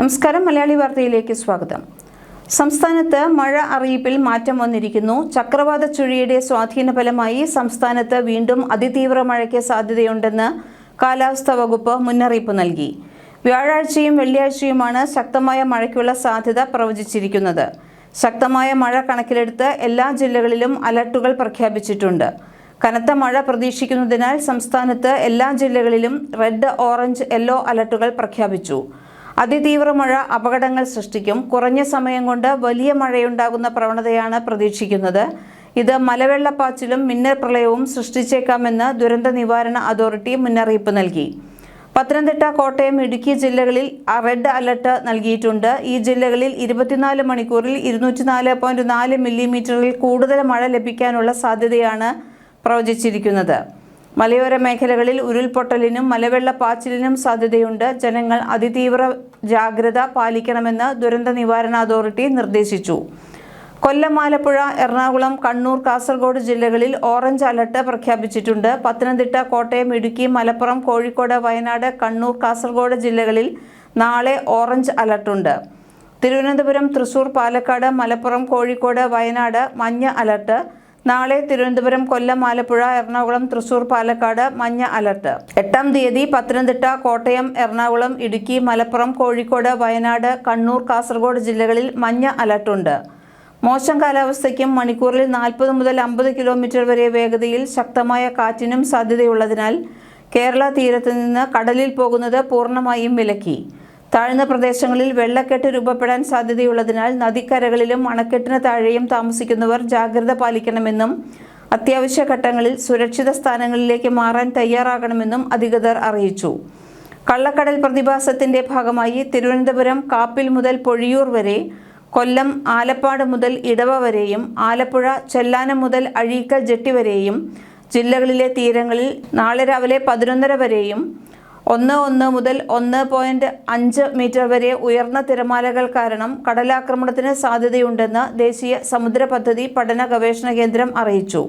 നമസ്കാരം. മലയാളി വാർത്തയിലേക്ക് സ്വാഗതം. സംസ്ഥാനത്ത് മഴ അറിയിപ്പിൽ മാറ്റം വന്നിരിക്കുന്നു. ചക്രവാത ചുഴിയുടെ സ്വാധീന ഫലമായി സംസ്ഥാനത്ത് വീണ്ടും അതിതീവ്ര മഴയ്ക്ക് സാധ്യതയുണ്ടെന്ന് കാലാവസ്ഥാ വകുപ്പ് മുന്നറിയിപ്പ് നൽകി. വ്യാഴാഴ്ചയും വെള്ളിയാഴ്ചയുമാണ് ശക്തമായ മഴയ്ക്കുള്ള സാധ്യത പ്രവചിച്ചിരിക്കുന്നത്. ശക്തമായ മഴ കണക്കിലെടുത്ത് എല്ലാ ജില്ലകളിലും അലർട്ടുകൾ പ്രഖ്യാപിച്ചിട്ടുണ്ട്. കനത്ത മഴ പ്രതീക്ഷിക്കുന്നതിനാൽ സംസ്ഥാനത്ത് എല്ലാ ജില്ലകളിലും റെഡ്, ഓറഞ്ച്, യെല്ലോ അലർട്ടുകൾ പ്രഖ്യാപിച്ചു. അതിതീവ്ര മഴ അപകടങ്ങൾ സൃഷ്ടിക്കും. കുറഞ്ഞ സമയം കൊണ്ട് വലിയ മഴയുണ്ടാകുന്ന പ്രവണതയാണ് പ്രതീക്ഷിക്കുന്നത്. ഇത് മലവെള്ളപ്പാച്ചിലും മിന്നൽ പ്രളയവും സൃഷ്ടിച്ചേക്കാമെന്ന് ദുരന്ത നിവാരണ അതോറിറ്റി മുന്നറിയിപ്പ് നൽകി. പത്തനംതിട്ട, കോട്ടയം, ഇടുക്കി ജില്ലകളിൽ റെഡ് അലർട്ട് നൽകിയിട്ടുണ്ട്. ഈ ജില്ലകളിൽ 24 മണിക്കൂറിൽ 204.4 മില്ലിമീറ്ററിൽ കൂടുതൽ മഴ ലഭിക്കാനുള്ള സാധ്യതയാണ് പ്രവചിച്ചിരിക്കുന്നത്. മലയോര മേഖലകളിൽ ഉരുൾപൊട്ടലിനും മലവെള്ളപ്പാച്ചിലിനും സാധ്യതയുണ്ട്. ജനങ്ങൾ അതിതീവ്ര ജാഗ്രത പാലിക്കണമെന്ന് ദുരന്ത നിവാരണ അതോറിറ്റി നിർദ്ദേശിച്ചു. കൊല്ലം, ആലപ്പുഴ, എറണാകുളം, കണ്ണൂർ, കാസർഗോഡ് ജില്ലകളിൽ ഓറഞ്ച് അലർട്ട് പ്രഖ്യാപിച്ചിട്ടുണ്ട്. പത്തനംതിട്ട, കോട്ടയം, ഇടുക്കി, മലപ്പുറം, കോഴിക്കോട്, വയനാട്, കണ്ണൂർ, കാസർഗോഡ് ജില്ലകളിൽ നാളെ ഓറഞ്ച് അലർട്ടുണ്ട്. തിരുവനന്തപുരം, തൃശൂർ, പാലക്കാട്, മലപ്പുറം, കോഴിക്കോട്, വയനാട് മഞ്ഞ അലർട്ട്. നാളെ തിരുവനന്തപുരം, കൊല്ലം, ആലപ്പുഴ, എറണാകുളം, തൃശൂർ, പാലക്കാട് മഞ്ഞ അലർട്ട്. 8-ാം തീയതി പത്തനംതിട്ട, കോട്ടയം, എറണാകുളം, ഇടുക്കി, മലപ്പുറം, കോഴിക്കോട്, വയനാട്, കണ്ണൂർ, കാസർഗോഡ് ജില്ലകളിൽ മഞ്ഞ അലർട്ടുണ്ട്. മോശം കാലാവസ്ഥയ്ക്കും മണിക്കൂറിൽ 40 മുതൽ 50 കിലോമീറ്റർ വരെ വേഗതയിൽ ശക്തമായ കാറ്റിനും സാധ്യതയുള്ളതിനാൽ കേരള തീരത്ത് നിന്ന് കടലിൽ പോകുന്നത് പൂർണ്ണമായും വിലക്കി. താഴ്ന്ന പ്രദേശങ്ങളിൽ വെള്ളക്കെട്ട് രൂപപ്പെടാൻ സാധ്യതയുള്ളതിനാൽ നദിക്കരകളിലും അണക്കെട്ടിന് താഴെയും താമസിക്കുന്നവർ ജാഗ്രത പാലിക്കണമെന്നും അത്യാവശ്യ ഘട്ടങ്ങളിൽ സുരക്ഷിത സ്ഥാനങ്ങളിലേക്ക് മാറാൻ തയ്യാറാകണമെന്നും അധികൃതർ അറിയിച്ചു. കള്ളക്കടൽ പ്രതിഭാസത്തിന്റെ ഭാഗമായി തിരുവനന്തപുരം കാപ്പിൽ മുതൽ പൊഴിയൂർ വരെ, കൊല്ലം ആലപ്പാട് മുതൽ ഇടവ വരെയും, ആലപ്പുഴ ചെല്ലാനം മുതൽ അഴീക്കൽ ജെട്ടി വരെയും ജില്ലകളിലെ തീരങ്ങളിൽ നാളെ രാവിലെ 11:30 വരെയും 1 മുതൽ 1.5 മീറ്റർ വരെ ഉയർന്ന തിരമാലകൾ കാരണം കടലാക്രമണത്തിന് സാധ്യതയുണ്ടെന്ന് ദേശീയ സമുദ്ര പദ്ധതി പഠന ഗവേഷണ കേന്ദ്രം അറിയിച്ചു.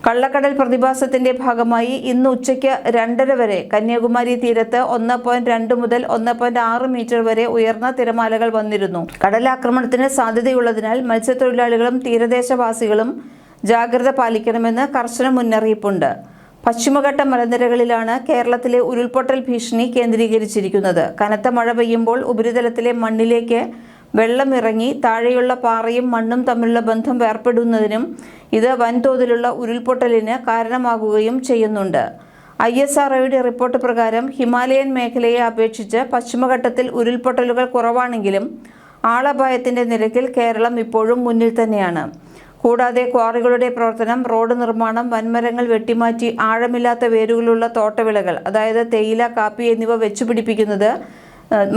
കള്ളക്കടൽ പ്രതിഭാസത്തിന്റെ ഭാഗമായി ഇന്ന് ഉച്ചയ്ക്ക് 2:30 വരെ കന്യാകുമാരി തീരത്ത് 1.2 മുതൽ 1.6 മീറ്റർ വരെ ഉയർന്ന തിരമാലകൾ വന്നിരുന്നു. കടലാക്രമണത്തിന് സാധ്യതയുള്ളതിനാൽ മത്സ്യത്തൊഴിലാളികളും തീരദേശവാസികളും ജാഗ്രത പാലിക്കണമെന്ന് കർശന മുന്നറിയിപ്പുണ്ട്. പശ്ചിമഘട്ട മലനിരകളിലാണ് കേരളത്തിലെ ഉരുൾപൊട്ടൽ ഭീഷണി കേന്ദ്രീകരിച്ചിരിക്കുന്നത്. കനത്ത മഴ പെയ്യുമ്പോൾ ഉപരിതലത്തിലെ മണ്ണിലേക്ക് വെള്ളം ഇറങ്ങി താഴെയുള്ള പാറയും മണ്ണും തമ്മിലുള്ള ബന്ധം വേർപെടുന്നതിനും ഇത് വൻതോതിലുള്ള ഉരുൾപൊട്ടലിന് കാരണമാകുകയും ചെയ്യുന്നുണ്ട്. ISROയുടെ റിപ്പോർട്ട് പ്രകാരം ഹിമാലയൻ മേഖലയെ അപേക്ഷിച്ച് പശ്ചിമഘട്ടത്തിൽ ഉരുൾപൊട്ടലുകൾ കുറവാണെങ്കിലും ആളപായത്തിന്റെ നിരക്കിൽ കേരളം ഇപ്പോഴും മുന്നിൽ തന്നെയാണ്. കൂടാതെ ക്വാറികളുടെ പ്രവർത്തനം, റോഡ് നിർമ്മാണം, വൻമരങ്ങൾ വെട്ടിമാറ്റി ആഴമില്ലാത്ത വേരുകളുള്ള തോട്ടവിളകൾ അതായത് തേയില, കാപ്പി എന്നിവ വെച്ചുപിടിപ്പിക്കുന്നത്,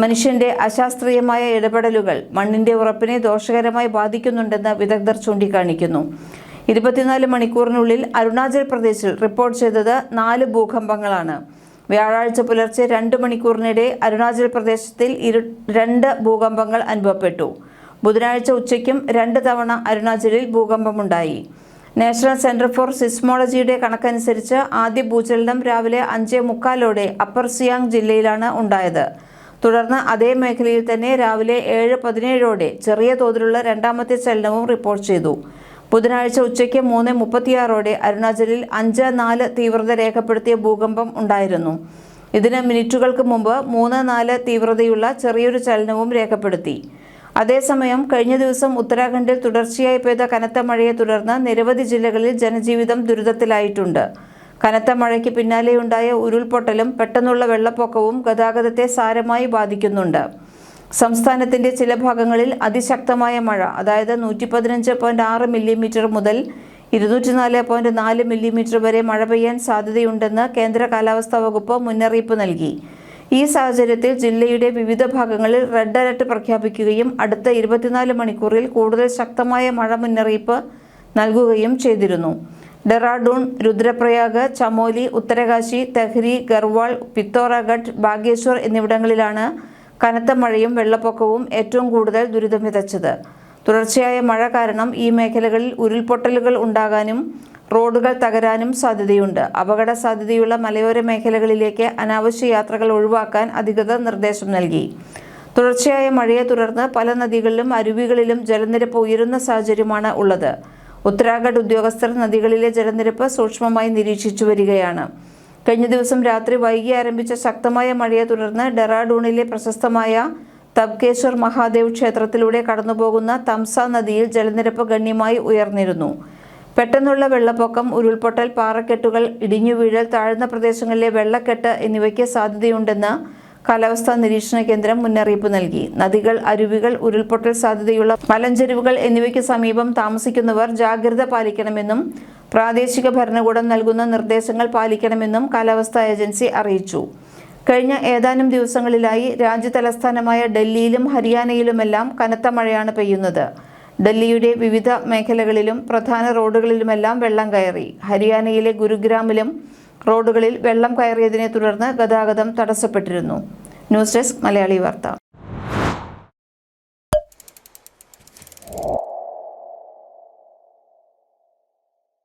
മനുഷ്യന്റെ അശാസ്ത്രീയമായ ഇടപെടലുകൾ മണ്ണിന്റെ ഉറപ്പിനെ ദോഷകരമായി ബാധിക്കുന്നുണ്ടെന്ന് വിദഗ്ധർ ചൂണ്ടിക്കാണിക്കുന്നു. 24 മണിക്കൂറിനുള്ളിൽ അരുണാചൽ പ്രദേശിൽ റിപ്പോർട്ട് ചെയ്തത് 4 ഭൂകമ്പങ്ങളാണ്. വ്യാഴാഴ്ച പുലർച്ചെ 2 മണിക്കൂറിനിടെ അരുണാചൽ പ്രദേശത്തിൽ 2 ഭൂകമ്പങ്ങൾ അനുഭവപ്പെട്ടു. ബുധനാഴ്ച ഉച്ചയ്ക്കും 2 തവണ അരുണാചലിൽ ഭൂകമ്പമുണ്ടായി. നാഷണൽ സെന്റർ ഫോർ സിസ്മോളജിയുടെ കണക്കനുസരിച്ച് ആദ്യ ഭൂചലനം രാവിലെ 5:45 അപ്പർ സിയാങ് ജില്ലയിലാണ് ഉണ്ടായത്. തുടർന്ന് അതേ മേഖലയിൽ തന്നെ രാവിലെ 7:17 ചെറിയ തോതിലുള്ള രണ്ടാമത്തെ ചലനവും റിപ്പോർട്ട് ചെയ്തു. ബുധനാഴ്ച ഉച്ചയ്ക്ക് 3:36 അരുണാചലിൽ 5.4 തീവ്രത രേഖപ്പെടുത്തിയ ഭൂകമ്പം ഉണ്ടായിരുന്നു. ഇതിന് മിനിറ്റുകൾക്ക് മുമ്പ് 3.4 തീവ്രതയുള്ള ചെറിയൊരു ചലനവും രേഖപ്പെടുത്തി. അതേസമയം കഴിഞ്ഞ ദിവസം ഉത്തരാഖണ്ഡിൽ തുടർച്ചയായി പെയ്ത കനത്ത മഴയെ തുടർന്ന് നിരവധി ജില്ലകളിൽ ജനജീവിതം ദുരിതത്തിലായിട്ടുണ്ട്. കനത്ത മഴയ്ക്ക് പിന്നാലെയുണ്ടായ ഉരുൾപൊട്ടലും പെട്ടെന്നുള്ള വെള്ളപ്പൊക്കവും ഗതാഗതത്തെ സാരമായി ബാധിക്കുന്നുണ്ട്. സംസ്ഥാനത്തിന്റെ ചില ഭാഗങ്ങളിൽ അതിശക്തമായ മഴ, അതായത് 115.6 മില്ലിമീറ്റർ മുതൽ 204.4 മില്ലിമീറ്റർ വരെ മഴ പെയ്യാൻ സാധ്യതയുണ്ടെന്ന് കേന്ദ്ര കാലാവസ്ഥാ വകുപ്പ് മുന്നറിയിപ്പ് നൽകി. ഈ സാഹചര്യത്തിൽ ജില്ലയുടെ വിവിധ ഭാഗങ്ങളിൽ റെഡ് അലർട്ട് പ്രഖ്യാപിക്കുകയും അടുത്ത 24 മണിക്കൂറിൽ കൂടുതൽ ശക്തമായ മഴ മുന്നറിയിപ്പ് നൽകുകയും ചെയ്തിരുന്നു. ഡെറാഡൂൺ, രുദ്രപ്രയാഗ്, ചമോലി, ഉത്തരകാശി, തെഹ്രി, ഗർവാൾ, പിത്തോറാഗഡ്, ബാഗേശ്വർ എന്നിവിടങ്ങളിലാണ് കനത്ത മഴയും വെള്ളപ്പൊക്കവും ഏറ്റവും കൂടുതൽ ദുരിതം വിതച്ചത്. തുടർച്ചയായ മഴ കാരണം ഈ മേഖലകളിൽ ഉരുൾപൊട്ടലുകൾ ഉണ്ടാകാനും റോഡുകൾ തകരാനും സാധ്യതയുണ്ട്. അപകട സാധ്യതയുള്ള മലയോര മേഖലകളിലേക്ക് അനാവശ്യ യാത്രകൾ ഒഴിവാക്കാൻ അധികൃതർ നിർദ്ദേശം നൽകി. തുടർച്ചയായ മഴയെ തുടർന്ന് പല നദികളിലും അരുവികളിലും ജലനിരപ്പ് ഉയരുന്ന സാഹചര്യമാണ് ഉള്ളത്. ഉത്തരാഖണ്ഡ് ഉദ്യോഗസ്ഥർ നദികളിലെ ജലനിരപ്പ് സൂക്ഷ്മമായി നിരീക്ഷിച്ചു വരികയാണ്. കഴിഞ്ഞ ദിവസം രാത്രി വൈകി ആരംഭിച്ച ശക്തമായ മഴയെ തുടർന്ന് ഡെറാഡൂണിലെ പ്രശസ്തമായ തബ്കേശ്വർ മഹാദേവ് ക്ഷേത്രത്തിലൂടെ കടന്നുപോകുന്ന തംസ നദിയിൽ ജലനിരപ്പ് ഗണ്യമായി ഉയർന്നിരുന്നു. പെട്ടെന്നുള്ള വെള്ളപ്പൊക്കം, ഉരുൾപൊട്ടൽ, പാറക്കെട്ടുകൾ, ഇടിഞ്ഞുവീഴൽ, താഴ്ന്ന പ്രദേശങ്ങളിലെ വെള്ളക്കെട്ട് എന്നിവയ്ക്ക് സാധ്യതയുണ്ടെന്ന് കാലാവസ്ഥാ നിരീക്ഷണ കേന്ദ്രം മുന്നറിയിപ്പ് നൽകി. നദികൾ, അരുവികൾ, ഉരുൾപൊട്ടൽ സാധ്യതയുള്ള മലഞ്ചെരിവുകൾ എന്നിവയ്ക്ക് സമീപം താമസിക്കുന്നവർ ജാഗ്രത പാലിക്കണമെന്നും പ്രാദേശിക ഭരണകൂടം നൽകുന്ന നിർദ്ദേശങ്ങൾ പാലിക്കണമെന്നും കാലാവസ്ഥാ ഏജൻസി അറിയിച്ചു. കഴിഞ്ഞ ഏതാനും ദിവസങ്ങളിലായി രാജ്യതലസ്ഥാനമായ ഡൽഹിയിലും ഹരിയാനയിലുമെല്ലാം കനത്ത മഴയാണ് പെയ്യുന്നത്. ഡൽഹിയുടെ വിവിധ മേഖലകളിലും പ്രധാന റോഡുകളിലുമെല്ലാം വെള്ളം കയറി. ഹരിയാനയിലെ ഗുരുഗ്രാമിലും റോഡുകളിൽ വെള്ളം കയറിയതിനെ തുടർന്ന് ഗതാഗതം തടസ്സപ്പെട്ടിരുന്നു. ന്യൂസ് ഡെസ്ക് മലയാളി വാർത്ത.